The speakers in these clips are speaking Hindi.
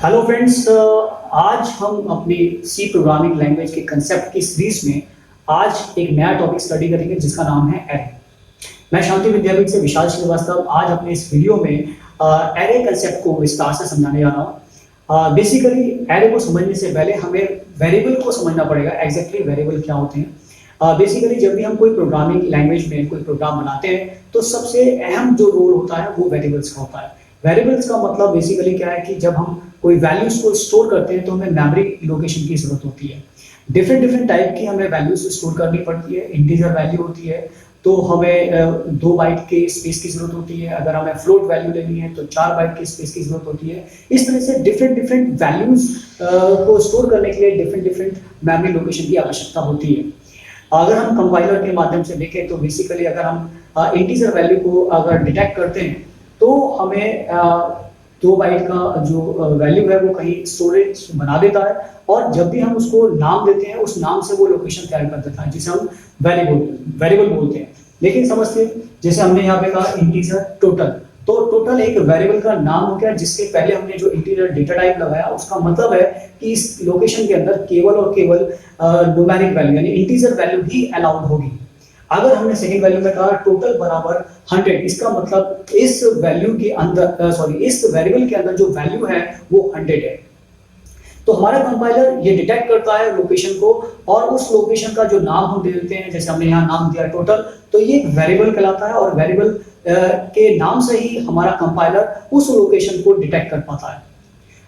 हेलो फ्रेंड्स, आज हम अपनी सी प्रोग्रामिंग लैंग्वेज के कंसेप्ट की सीरीज में आज एक नया टॉपिक स्टडी करेंगे जिसका नाम है एरे। मैं शांति विद्यापीठ से विशाल श्रीवास्तव आज अपने इस वीडियो में एरे कंसेप्ट को विस्तार से समझाने जा रहा हूँ। बेसिकली एरे को समझने से पहले हमें वेरिएबल को समझना पड़ेगा। एग्जैक्टली वेरिएबल क्या होते हैं। बेसिकली जब भी हम कोई प्रोग्रामिंग लैंग्वेज में कोई प्रोग्राम बनाते हैं तो सबसे अहम जो रोल होता है वो वेरिएबल्स का होता है। वेरिएबल्स का मतलब बेसिकली क्या है कि जब हम कोई वैल्यूज को स्टोर करते हैं तो हमें मेमोरी लोकेशन की जरूरत होती है। डिफरेंट टाइप की हमें वैल्यूज स्टोर करनी पड़ती है। इंटीजर वैल्यू होती है तो हमें 2 बाइट के स्पेस की जरूरत होती है। अगर हमें फ्लोट वैल्यू लेनी है तो 4 बाइट के स्पेस की जरूरत होती है। इस तरह से डिफरेंट वैल्यूज को स्टोर करने के लिए डिफरेंट मेमोरी लोकेशन की आवश्यकता होती है। अगर हम कंपाइलर के माध्यम से देखें तो बेसिकली अगर हम इंटीजर वैल्यू को अगर डिटेक्ट करते हैं तो हमें 2 बाइट का जो वैल्यू है वो कहीं स्टोरेज बना देता है और जब भी हम उसको नाम देते हैं उस नाम से वो लोकेशन तैयार कर देता है जिसे हम वेरिएबल बोलते हैं। लेकिन समझते हैं जैसे हमने यहाँ पे कहा इंटीजर टोटल, तो टोटल एक वेरिएबल का नाम हो गया जिसके पहले हमने जो इंटीजर डेटा टाइप लगाया उसका मतलब है कि इस लोकेशन के अंदर केवल और केवल न्यूमेरिक वैल्यू यानी इंटीजर वैल्यू ही अलाउड होगी। अगर हमने सेकंड वैल्यू में कहा टोटल बराबर 100, इसका मतलब इस वैल्यू के अंदर इस वेरिएबल के अंदर जो वैल्यू है वो 100 है। तो हमारा कंपाइलर ये डिटेक्ट करता है लोकेशन को और उस लोकेशन का जो नाम हम दे देते हैं, जैसे हमने यहाँ नाम दिया टोटल, तो ये एक वेरिएबल कहलाता है और वेरिएबल के नाम से ही हमारा कंपाइलर उस लोकेशन को डिटेक्ट कर पाता है।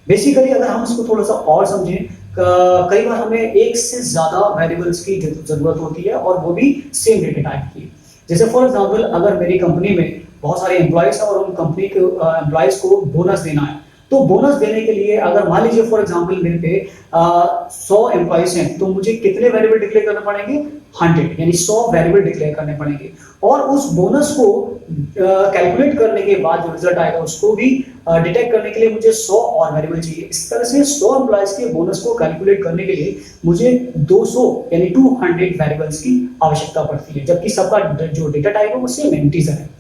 बेसिकली अगर हम इसको थोड़ा सा और समझें, कई बार हमें एक से ज्यादा वेरिएबल्स की जरूरत होती है और वो भी सेम डेटा टाइप की। जैसे फॉर एग्जांपल अगर मेरी कंपनी में बहुत सारे एम्प्लॉयज हैं और उन कंपनी के एम्प्लॉयज को बोनस देना है, तो बोनस देने के लिए अगर मान लीजिए फॉर एग्जांपल मेरे पे 100 एम्प्लॉयज हैं तो मुझे कितने वेरिएबल डिक्लेयर करने पड़ेंगे? 100, यानी 100 वेरिएबल डिक्लेयर करने पड़ेंगे। और उस बोनस को कैलकुलेट करने के बाद जो रिजल्ट आएगा उसको भी डिटेक्ट करने के लिए मुझे 100 और वेरिएबल चाहिए। इस तरह से 100 एम्प्लॉयज के बोनस को कैलकुलेट करने के लिए मुझे 200 यानी 200 वेरिएबल्स की आवश्यकता पड़ती है, जबकि सबका जो डेटा टाइप है वो सेम इंटीजर है।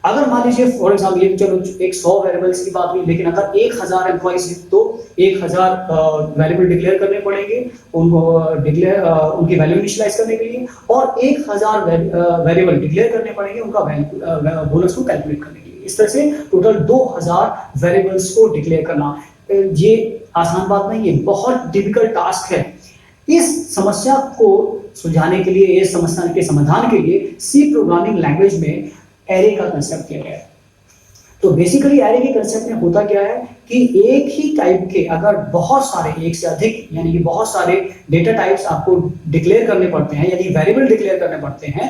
अगर मान लीजिए फॉर एग्जाम्पल ये चलो एक 100 वेरिएबल्स की बात हुई, लेकिन अगर 1000 एम्प्लॉइज हैं तो 1000 वेरिएबल डिक्लेयर करने पड़ेंगे उनकी वैल्यू इनिशियलाइज करने के लिए और 1000 वेरिएबल डिक्लेयर करने पड़ेंगे उनका बोनस को कैलकुलेट करने के लिए। इस तरह से टोटल 2000 वेरिएबल्स को डिक्लेयर करना ये आसान बात नहीं है, बहुत डिफिकल्ट टास्क है। इस समस्या को सुलझाने के लिए, इस समस्या के समाधान के लिए सी प्रोग्रामिंग लैंग्वेज में एरे का कंसेप्ट किया गया है। तो बेसिकली एरे के कंसेप्ट में होता क्या है कि एक ही टाइप के अगर बहुत सारे, एक से अधिक यानी कि बहुत सारे डेटा टाइप्स आपको डिक्लेयर करने पड़ते हैं, यानी वेरिएबल डिक्लेयर करने पड़ते हैं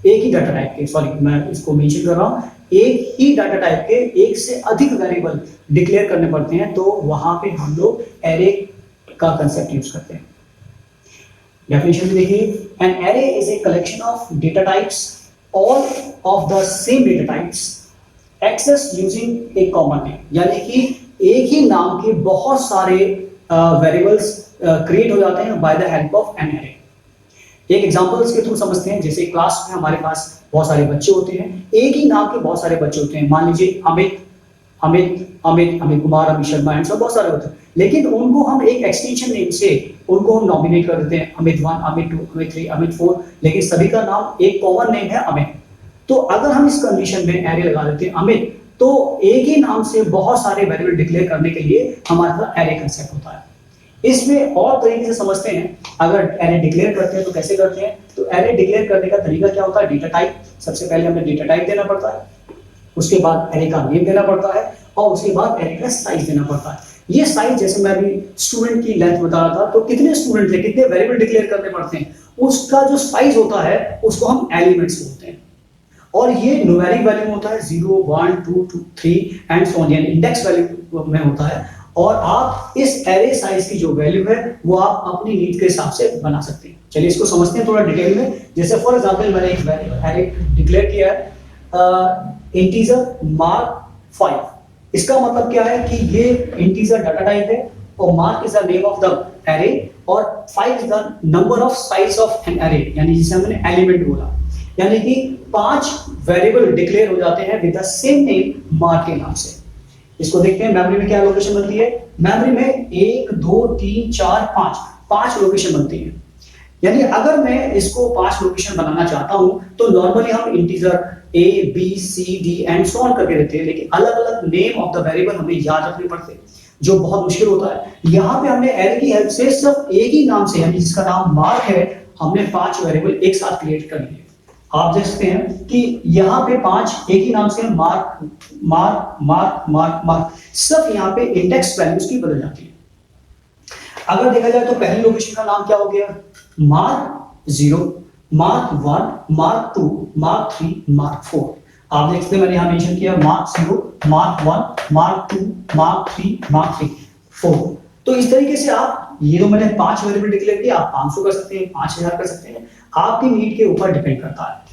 एक ही डाटा टाइप के, सॉरी मैं इसको मेंशन कर रहा हूं, एक ही डाटा टाइप के एक से अधिक वेरिएबल डिक्लेयर करने पड़ते हैं, तो वहां पे हम लोग एरे का कंसेप्ट यूज करते हैं। डेफिनेशन देखिए, an array is a collection of data types all of the same data types accessed using a common name, यानी कि एक ही नाम के बहुत सारे वेरिएबल्स क्रिएट हो जाते हैं by the help of an array. एक एग्जांपल्स के थ्रू समझते हैं। जैसे क्लास में हमारे पास बहुत सारे बच्चे होते हैं, एक ही नाम के बहुत सारे बच्चे होते हैं। मान लीजिए अमित कुमार, अमित शर्मा एंड सब बहुत सारे होते हैं, लेकिन उनको हम एक एक्सटेंशन नेम से उनको हम नॉमिनेट कर देते हैं, अमित 1, अमित 2, अमित 3, अमित 4, लेकिन सभी का नाम एक कॉमन नेम है अमित। तो अगर हम इस कंडीशन में एरे लगा देते हैं अमित, तो एक ही नाम से बहुत सारे वेरिएबल डिक्लेयर करने के लिए हमारे पास एरे कंसेप्ट होता है। इसमें और तरीके से समझते हैं, अगर एरे डिक्लेयर करते हैं तो कैसे करते हैं। तो एरे डिक्लेयर करने का तरीका क्या होता है? डेटा टाइप, सबसे पहले हमें डेटा टाइप देना पड़ता है, उसके बाद एरे का नेम देना पड़ता है और उसके बाद एरे का साइज देना पड़ता है। ये साइज, जैसे मैं अभी स्टूडेंट की लेंथ बता रहा था, तो कितने स्टूडेंट थे, कितने वेरिएबल डिक्लेयर करने पड़ते हैं, उसका जो साइज होता है उसको हम एलिमेंट्स बोलते हैं। और ये न्यूमेरिक वैल्यू होता है 0, 1, 2, 3 एंड सो ऑन, यानी इंडेक्स वैल्यू में होता है। और आप इस एरे साइज की जो वैल्यू है वो आप अपनी नीड के हिसाब से बना सकते हैं। चलिए इसको समझते हैं थोड़ा डिटेल में। जैसे फॉर एग्जांपल मैंने एक एरे डिक्लेयर किया है इंटीजर मार्क 5। इसका मतलब क्या है कि ये इंटीजर डाटा टाइप है और mark is the name of the array और 5 is the number of size of an array, यानी जिसे हमने एलिमेंट बोला। यानी कि 5 वेरिएबल डिक्लेयर हो जाते हैं with the same name mark के नाम से। इसको देखते हैं मेमोरी में क्या लोकेशन बनती है। मेमोरी में 1 2 3 4 5 लोकेशन बनती है। यानी अगर मैं इसको 5 लोकेशन बनाना चाहता हूं तो नॉर्मली हम integer a b c d and so on करके देते हैं, लेकिन अलग अलग नेम ऑफ द वेरिएबल हमें याद रखने पड़ते हैं, जो बहुत मुश्किल होता है। यहाँ पे हमने एरे की हेल्प से सिर्फ एक ही नाम से, यानी जिसका नाम मार्क है, हमने 5 वेरिएबल एक साथ क्रिएट कर लिए। आप देख सकते हैं कि यहाँ पे 5 एक ही नाम से mark mark mark mark mark, सिर्फ यहाँ पे इंडेक्स वैल्यूज की बदल जाती है। अगर देखा जाए तो पहली लोकेशन का नाम क्या हो गया, mark 0, mark 1, mark 2, mark 3, mark 4। आप देख सकते हैं मैंने यहां मेंशन किया mark 0, mark 1, mark 2, mark 3, mark 3, 4। तो इस तरीके से आप, ये तो मैंने 5 वेरिएबल डिक्लेयर किया, आप 500 कर सकते हैं, 5000 कर सकते हैं, आपकी नीड के ऊपर डिपेंड करता है।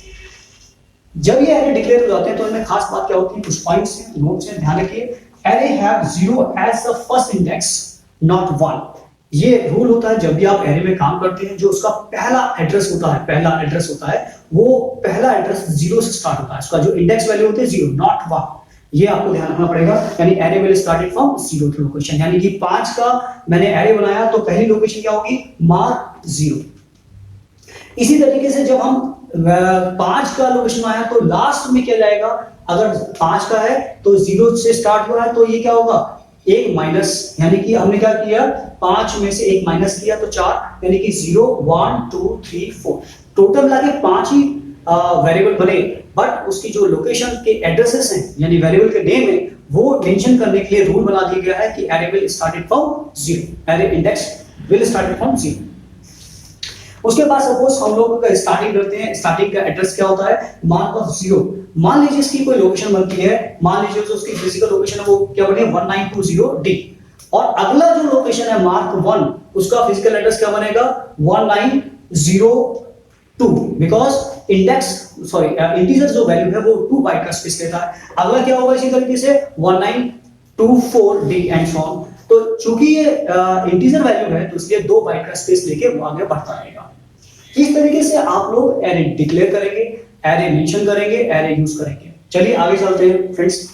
जब ये एरे डिक्लेयर हो जाते हैं तो इनमें खास बात क्या होती है, कुछ पॉइंट्स हैं, नोट्स हैं, ध्यान रखिए। Array have 0 as the first index not 1। ये रूल होता है जब भी आप एरे में काम करते हैं, जो उसका पहला एड्रेस होता है, वो पहला एड्रेस 0 से स्टार्ट होता है, उसका जो इंडेक्स वैल्यू होते हैं 0 नॉट 1। ये आपको ध्यान रखना पड़ेगा, यानी array will started from 0th location. यानी कि 5 का मैंने एरे बनाया तो पहली लोकेशन क्या होगी, मार्क 0। इसी तरीके से जब हम 5 का लोकेशन आया तो लास्ट में क्या जाएगा, अगर 5 का है तो 0 से स्टार्ट हो रहा है तो ये क्या होगा, एक माइनस, यानी कि हमने क्या किया, 5 में से एक माइनस किया तो 4, यानी कि 0 1 2 3 4, टोटल मिला के 5 ही वेरिएबल बने। बट उसकी जो लोकेशन के एड्रेसेस हैं, यानी वेरिएबल के नेम है, वो मेंशन करने के लिए रूल बना दिया गया है कि array will started from 0, array index will started from 0। उसके बाद सपोज हम लोग का स्टार्टिंग करते हैं, स्टार्टिंग का एड्रेस क्या होता है, मार्क ऑफ 0। मान लीजिए इसकी कोई लोकेशन बनती है, मान लीजिए जो उसकी फिजिकल लोकेशन है वो क्या बने, 1920D, और अगला जो लोकेशन है मार्क 1, उसका फिजिकल एड्रेस क्या बनेगा, 1902, बिकॉज इंटीजर जो वैल्यू है वो 2 बाइट का स्पेस लेता है। अगला क्या होगा इसी तरीके से 1924D एंड सो ऑन। तो चूंकि ये इंटीजर वैल्यू है तो इसलिए 2 बाइट का स्पेस लेके वो आगे बढ़ता रहेगा। इस तरीके से आप लोग एरे डिक्लेयर करेंगे, एरे मेंशन करेंगे, एरे यूज करेंगे। चलिए आगे चलते हैं फ्रेंड्स।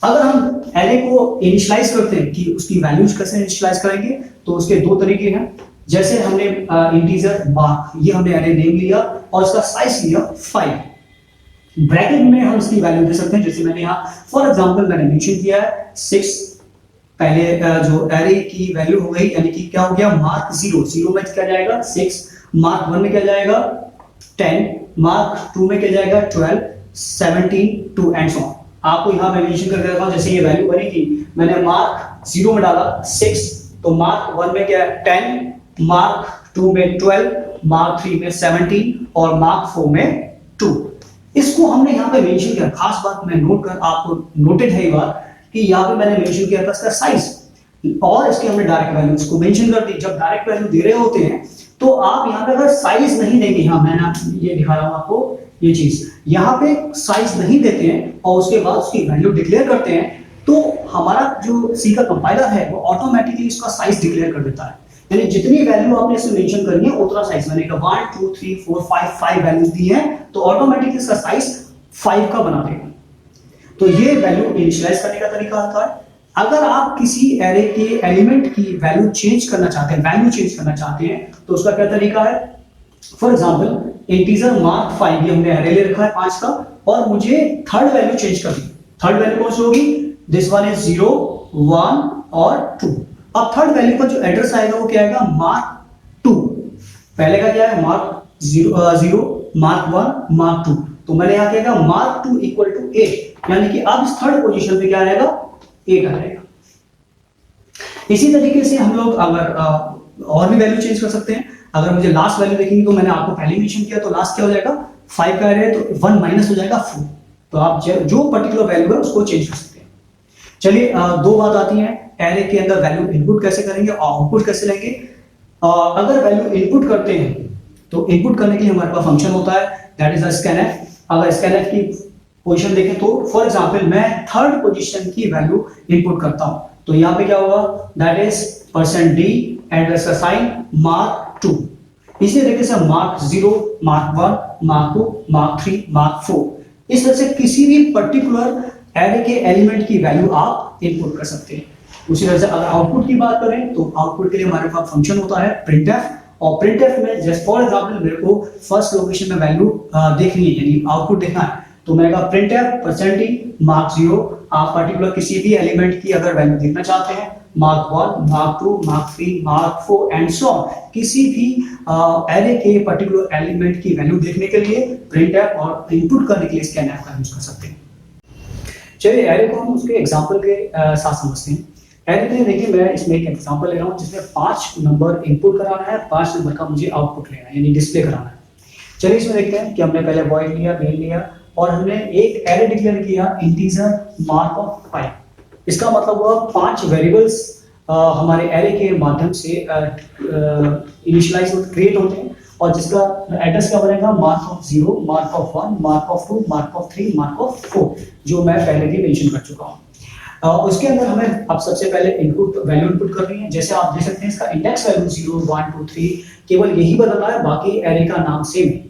अगर हम एरे को इनिशियलाइज करते हैं कि उसकी वैल्यूज कैसे इनिशियलाइज करेंगे, तो उसके 2 तरीके हैं। जैसे हमने इंटीजर मार्क, ये हमने एरे नेम लिया और इसका साइज लिया 5, ब्रैकेट में हम इसकी वैल्यू दे सकते हैं। जैसे मैंने यहाँ फॉर एग्जांपल मैंने मेंशन किया है 6, पहले जो एरे की वैल्यू हो गई, यानी कि क्या हो गया, मार्क 0 में क्या जाएगा 6, मार्क 1 में क्या जाएगा 10, मार्क 2 में क्या जाएगा 12, 17 2 एंड सो ऑन। आपको यहां मैं मेंशन करके रखा हूं, जैसे ये वैल्यू बनी थी, मैंने मार्क 0 में डाला 6, तो मार्क 1 में क्या है 10, मार्क 2 में 12, मार्क 3 में 17 और मार्क 4 में 2। इसको हमने यहां पे मेंशन किया। खास बात मैं नोट कर आपको नोटेड है ये बात कि यहां पे मैंने मेंशन किया था इसका साइज, और इसके हमने डायरेक्ट वैल्यू इसको मेंशन कर दी। जब डायरेक्ट वैल्यू दे रहे होते हैं तो आप यहाँ पे अगर साइज नहीं देंगे, यहाँ मैंने ये दिखा रहा हूं आपको, ये चीज यहाँ पे साइज नहीं देते हैं और उसके बाद उसकी वैल्यू डिक्लेयर करते हैं, तो हमारा जो सी का कंपाइलर है वो ऑटोमेटिकली उसका साइज डिक्लेयर कर देता है। यानी जितनी वैल्यू आपने इसमें मेंशन करनी है उतना साइज, मैंने कहा 1 2 3 4 5 वैल्यूज दी है तो ऑटोमेटिकली इसका साइज 5 का बना देगा। तो ये वैल्यू इनिशियलाइज करने का तरीका आता है। अगर आप किसी एरे के एलिमेंट की वैल्यू चेंज करना चाहते हैं, तो उसका क्या तरीका है। फॉर एग्जांपल इंटीजर मार्क 5, ये हमने एरे ले रखा है 5 का, और मुझे थर्ड वैल्यू चेंज करनी। थर्ड वैल्यू कौन सी होगी, दिस वन इज 0 1 और 2। अब थर्ड वैल्यू का जो एड्रेस आएगा वो क्या आएगा, मार्क 2। पहले का क्या है, मार्क 0 मार्क 1 मार्क 2, तो मैंने यहां क्या किया, मार्क 2 इक्वल टू 8, यानी कि अब इस थर्ड पोजीशन पे क्या आएगा, 8 आ जाएगा। इसी तरीके से हम लोग अगर और भी वैल्यू चेंज कर सकते हैं। अगर मुझे लास्ट वैल्यू देखेंगे तो मैंने आपको पहले मेंशन किया, तो लास्ट क्या हो जाएगा, 5 का एरे तो 1 माइनस हो जाएगा 4। तो आप जो पर्टिकुलर वैल्यू है उसको चेंज कर सकते हैं। चलिए 2 बात आती है, एरे के अंदर वैल्यू इनपुट कैसे करेंगे और आउटपुट कैसे लेंगे। अगर वैल्यू इनपुट करते हैं तो इनपुट करने के लिए हमारे पास फंक्शन होता है, दैट इज स्कैनफ। अगर स्कैनफ की पोजीशन देखें तो फॉर एग्जांपल मैं थर्ड पोजीशन की वैल्यू इनपुट करता हूं, तो यहां पे क्या होगा, दैट इज %d एड्रेस का साइन मार्क 2। इसी तरीके से mark 0 mark 1 mark 2 mark 3 mark 4, इस तरह से किसी भी पर्टिकुलर एरे के एलिमेंट की वैल्यू आप इनपुट कर सकते हैं। उसी तरह से अगर आउटपुट की बात करें तो आउटपुट के लिए हमारे पास फंक्शन होता है प्रिंटफ, और प्रिंटफ में जस्ट फॉर एग्जांपल मेरे को फर्स्ट लोकेशन में वैल्यू देखनी है यानी आउटपुट देखना है, तो मैंने कहा प्रिंटफ परसेंटेज मार्क 0। आप पर्टिकुलर किसी भी एलिमेंट की अगर वैल्यू देखना चाहते हैं mark 1, mark 2, mark 3, mark 4 and so on, किसी भी एरे के पर्टिकुलर एलिमेंट की वैल्यू देखने के लिए प्रिंटफ और इनपुट करने के लिए स्कैनफ का यूज कर सकते हैं। चलिए एरे को हम उसके एग्जांपल के साथ समझते हैं। एरे में देखिए मैं इसमें एक एग्जांपल ले रहा हूं जिसमें 5 नंबर इनपुट कराना है, 5 नंबर का मुझे आउटपुट लेना है यानी डिस्प्ले कराना है। चलिए इसमें देखते हैं कि हमने पहले वॉइड लिया, मेन लिया और हमने एक एरे डिक्लेयर किया इंटीजर मार्क ऑफ 5। इसका मतलब हुआ 5 वेरिएबल्स हमारे एरे के माध्यम से इनिशियलाइज क्रिएट होते हैं और जिसका एड्रेस क्या बनेगा mark of 0, mark of 1, mark of 2, mark of 3, mark of 4, जो मैं पहले भी मेंशन कर चुका हूं। उसके अंदर हमें अब सबसे पहले इनपुट वैल्यू इनपुट करनी है। जैसे आप देख सकते हैं इसका इंडेक्स वैल्यू 0, 1, 2, 3 केवल यही बदला है, बाकी एरे का नाम सेम है।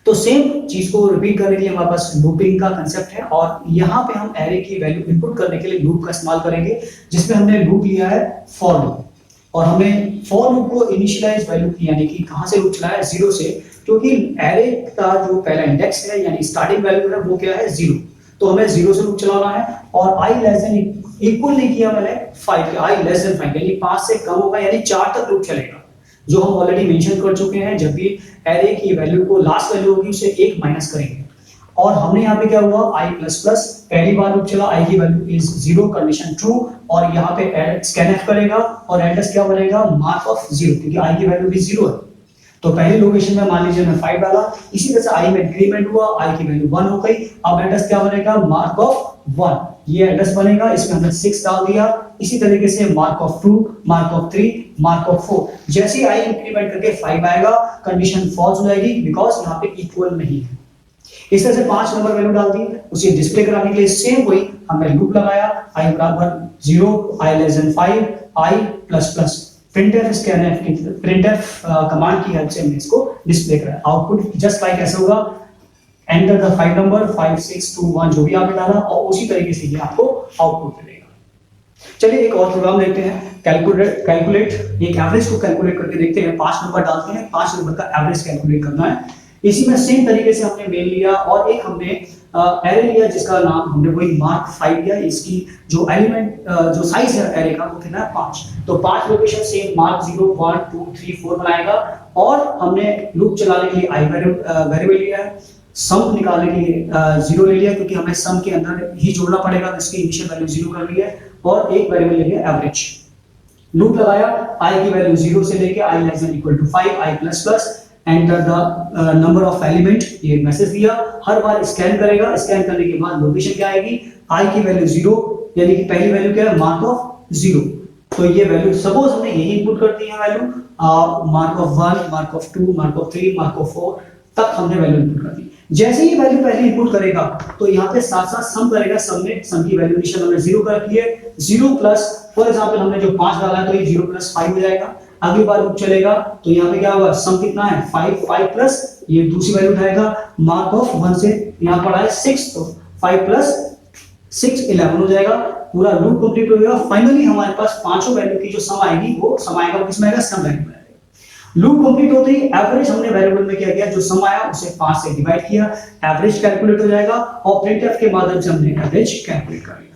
तो सेम चीज को रिपीट करने के लिए हमारे पास लूपिंग का कांसेप्ट है और यहाँ पे हम एरे की वैल्यू इनपुट करने के लिए लूप का इस्तेमाल करेंगे, जिसमें हमने लूप लिया है फॉर लूप और हमने फॉर लूप को इनिशियलाइज वैल्यू की यानी कि कहां से लूप चलाया 0 से, क्योंकि एरे का जो पहला इंडेक्स है यानी स्टार्टिंग वैल्यू है वो क्या है 0, तो हमें 0 से लूप चलाना है और i लेस देन इक्वल नहीं किया मैंने 5, i लेस देन 5 यानी 5 से कम होगा यानी 4 तक लूप चलेगा, जो हम ऑलरेडी मेंशन कर चुके हैं। जब भी एरे की वैल्यू को लास्ट वैल्यू होगी उसे 1 माइनस करेंगे और हमने यहाँ पे क्या हुआ i++ पहली बार लूप चला, i की वैल्यू इज 0 कंडीशन ट्रू और यहाँ पे स्कैनफ करेगा और एड्रेस क्या बनेगा मार्क ऑफ 0 क्योंकि i की वैल्यू भी 0 है। तो पहली लोकेशन में मान लीजिए मैं 5 डाला, इसी तरह से i में इंक्रीमेंट हुआ, i की वैल्यू 1 हो गई, अब एड्रेस क्या बनेगा मार्क ऑफ 1, ये एड्रेस बनेगा, इसमें हमने 6 डाल दिया। इसी तरीके से mark of 2, mark of 3, mark of 4, जैसे ही i इंक्रीमेंट करके 5 आएगा कंडीशन फॉल्स हो जाएगी बिकॉज यहाँ पे इक्वल नहीं है। इस तरह से 5 नंबर वैल्यू डाल दी, उसे डिस्प्ले कराने के लिए सेम वही हमने लूप लगाया i बराबर 0, i less then 5, i++, printf scanf की प्रिंटफ कमांड की हेल्प से हमने इसको डिस्प्ले करा। आउटपुट जस्ट लाइक ऐसे होगा, एंटर द 5 नंबर 5, 6, 2, 1 जो भी आपने डाला और उसी तरीके से ये आपको आउटपुट मिलेगा। चलिए एक और प्रोग्राम देखते हैं, कैलकुलेट एक एवरेज को कैलकुलेट करके देखते हैं। 5 नंबर डालते हैं, 5 नंबर का एवरेज कैलकुलेट करना है। इसी में सेम तरीके से हमने मेन लिया और एक हमने एरे लिया जिसका नाम हमने वही मार्क 5 लिया। इसकी जो एलिमेंट जो साइज है एरे का वो कितना है 5, तो 5 लोकेशन सेम मार्क 0, 1, 2, 3, 4 बनाएगा और हमने लूप चलाने के लिए i वेरिएबल लिया है, सम निकालने के लिए 0 ले लिया क्योंकि हमें सम के अंदर ही जोड़ना पड़ेगा, इसकी इनिशियल वैल्यू 0 कर ली है और एक वेरिएबल ले लिया एवरेज। लूप लगाया, i की वैल्यू 0 से लेके i less than equal to 5, i++, enter the number of element, ये मैसेज दिया, हर बार स्कैन करेगा, स्कैन करने के बाद लोकेशन क्या आएगी i की वैल्यू 0 यानी कि पहली वैल्यू क्या है मार्क ऑफ 0, तो ये वैल्यू सपोज हमने यही इनपुट कर दी है value mark of 1, mark of 2, mark of 3, mark of 4 तक हमने वैल्यू इनपुट कर दी। जैसे ही वैल्यू पहले इनपुट करेगा तो यहाँ पे साथ साथ सम करेगा, सम में सम की वैल्यू इनिशियल हमने 0 कर दी है, 0 प्लस फॉर एग्जांपल हमने जो 5 डाला है तो ये 0 प्लस 5 हो जाएगा। अगली बार लूप चलेगा तो यहाँ पे क्या होगा सम कितना है 5, 5 प्लस ये दूसरी वैल्यू उठाएगा मार्क ऑफ 1 से यहाँ पड़ा है 6, तो 5 प्लस 6 11 हो जाएगा, पूरा लूप कंप्लीट हो गया। फाइनली हमारे पास पांचों वैल्यू की जो सम आएगी वो सम आएगा, वो किसमें आएगा सम वैल्यू में आएगा। लूप कंप्लीट होते ही एवरेज हमने वेरिएबल में क्या किया, जो सम आया उसे 5 से डिवाइड किया, एवरेज कैलकुलेट हो जाएगा और प्रिंटफ के माध्यम से हमने एवरेज कैलकुलेट कर लिया।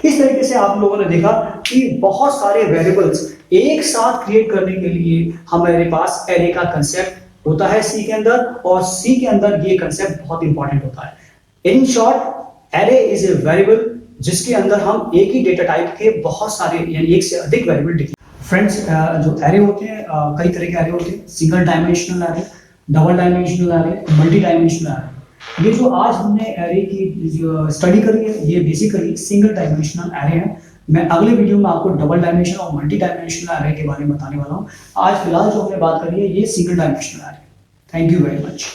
इस तरीके से आप लोगों ने देखा कि बहुत सारे वेरिएबल्स एक साथ क्रिएट करने के लिए हमारे पास एरे का कांसेप्ट होता है सी के अंदर, और सी के अंदर ये कांसेप्ट बहुत इंपॉर्टेंट होता है। In short array is a variable जिसके अंदर हम एक ही डेटा टाइप के बहुत सारे यानी एक से अधिक वेरिएबल डिक्लेयर। फ्रेंड्स जो एरे होते हैं कई तरह के एरे होते हैं, single dimensional array, double dimensional array, multi dimensional array. ये जो आज हमने एरे की स्टडी करी है ये बेसिकली सिंगल डायमेंशनल एरे है। मैं अगले वीडियो में आपको डबल डायमेंशनल और मल्टी डायमेंशनल एरे के बारे में बताने वाला हूँ। आज फिलहाल जो हमने बात करी है ये single dimensional array. Thank you very much.